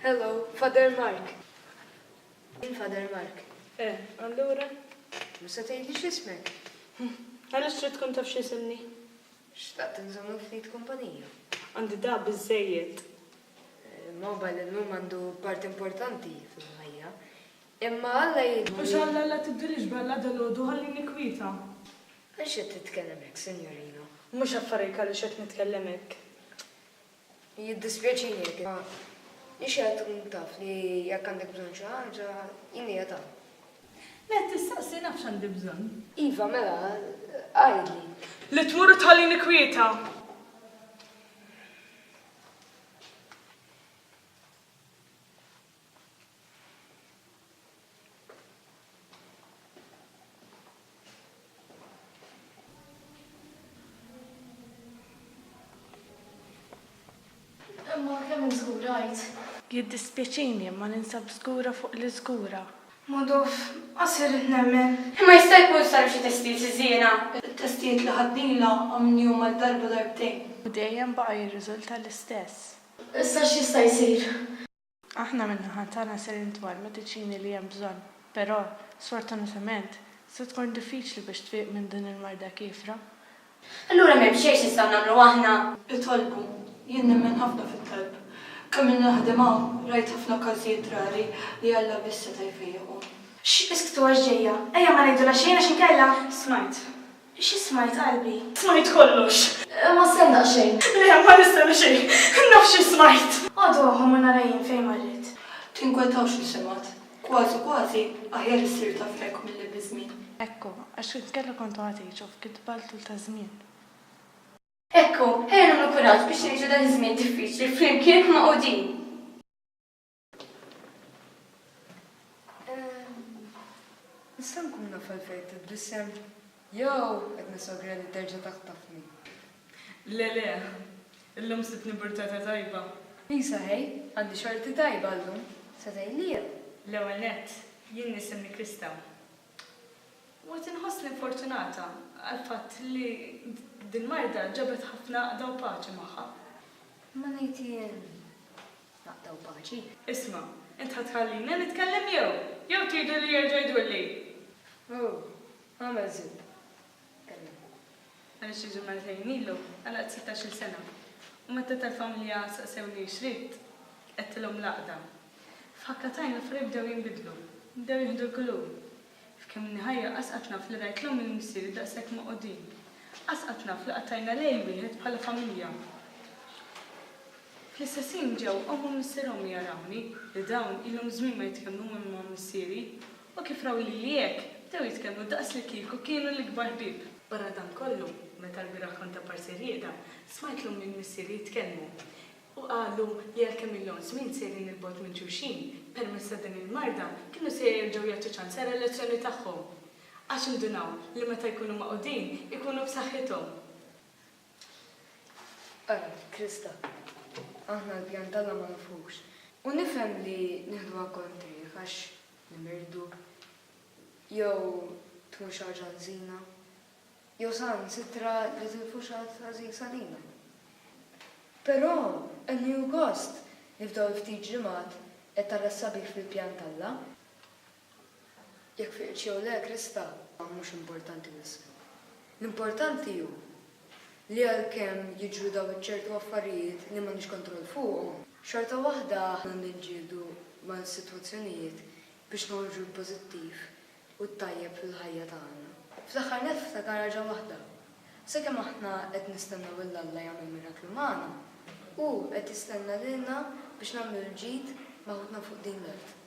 Hello, Father Mark. Father Mark. Allura? Musa tgħidli x'ismek? Għaliex trid tkun taf x'isimni? Xtaqt nżommu ftit kumpanija. Għandi da biżejjed. Mobile illum għandu part importanti fil-ħajja. Imma Alla jgħidu. U xalla la tibdilix bella dal-għodu ħallini kwieta. Għax qed titkellem hekk, Sinjorina. Mhux affarijiet għaliex qed nitkellem hekk. Jiddispjaċini jekk. Ix qed tkun taf li jekk għandek bżonn xi ħaġa, jien hija taf. Le tistaqsi naf x'għandi bżonn. Iva, mela, għajdli. Li tmur tħallini kwieta. Imma kemm żgurajt. Jiddispjaċini ma ninsab żgura fuq l-iżgura. Moduf, qasir nemmen. Ma jista' jkun sar xi testijiet iżjena. Testijiet li ħaddinla għamnihom għal darba darbtejn. U dejjem baqa' jirriżulta l-istess. Issa x'jista' jsir? Aħna minnaħa tagħna ser intwal mediċini li hemm bżonn, però sfortunatament se tkun diffiċli biex tfiq minn din il-marda kifra. Allura m'hemm xejn nistgħu nagħmlu aħna. Itolbu, jien nemmen ħafna fit-talb. Kemm naħdem hawn rajt ħafna każijiet rari li Alla biss seta' jfejqu. X'istktu ġejja? Ejja ma ngħidula xejn għax inkella. Smajt. X'i smajt qalbi? Smajt kollox. Ma senda xejn. Le ma nistenna xejn. Naf xi smajt. Għadu għom narajin fejn marrit. Tinkwetawx li simat. Kważi aħjar issir ta' frek mill-li biżmien. Ekku, għax inkella kontu ħatiġu f'kitbaltu ta' żmien. Ekku, ħejna nagħmlu kuraġġ biex ngħixu dan iż-żmien diffiċli flimkien ma' qudin. Nista' nkun naf għalfejn tibdissem jew qed nisogra li terġa' taħtafni. Le, illum sibni burtata tajba. Lisa, hej, għandi xorti tajba llum. Se tgħidlija. L-ewwel nett, jien nisimni Krista. U qed inħossni fortunata għal-fatt li din marda ġabet ħafna qdaw paċi magħha. Ma ngħid jien naqdaw paċi. Isma', int ħatħallina nitkellem jew tridu li jerġa' jidwilli. Għamel żib. Kellem. Għaliex jiġu maltejn ilu, għal 16-il sena. U meta tal-familja saqsewni xrid, qedtilhom laqda. F'ħakkatajn l-affarijiet bdew jinbidlu, bdew jieħdu l-kulur. F'kemm nħajja qasqatna fl-rajtlhom il-missieri daqshekk ma' qudin. Qasqatna fl-qattajna lejl wieħed bħala familja. Fl-istessin ġew ommu missierhom jarawni li dawn ilhom żmien ma jitkellmu ma' missieri u kif raw li hekk bdew jitkellmu daqs li kieku kienu l-ikbar ħbieb. Barra dan kollu, meta l-biraħ kont ta' parserieda, smajtlhom mill-missieri jitkellmu. U qalu li għalkemm illhom żmien sejrin il-bogħod minn xulxin, permezz ta' din il-marda kienu se jerġgħu jagħtu ċans għal elezzjoni tagħhom. Għax indunaw li meta jkunu maqudin ikunu b'saħħithom. Ara, Krista, aħna l-pjan tagħna ma nafux. U nifhem li nieħduha kontri għax nimirdu jew tkun xi ħaġa ħażina, jew san sitra li tilfu xi ħażin salina. Però new gost li f'dawn ftit ġimgħat qed tara sabiħ fil-pjan tagħha. Jekk fiqx jew le, Krista, mhux importanti wisq. L-importanti hu li għalkemm jiġru daw iċ-ċertu affarijiet li m'għandix kontroll fuqhom, xorta waħda aħna niġġieldu mal-sitwazzjonijiet biex noħorġu l-pożittiv u t-tajjeb fil-ħajja tagħna. Fl-aħħar net ftakar ħaġa waħda. Sakemm aħna qed nistennew il Alla jagħmel miraklu magħna, u qed jistenna lilna biex nagħmlu l-ġid maħudna fuq din l-art.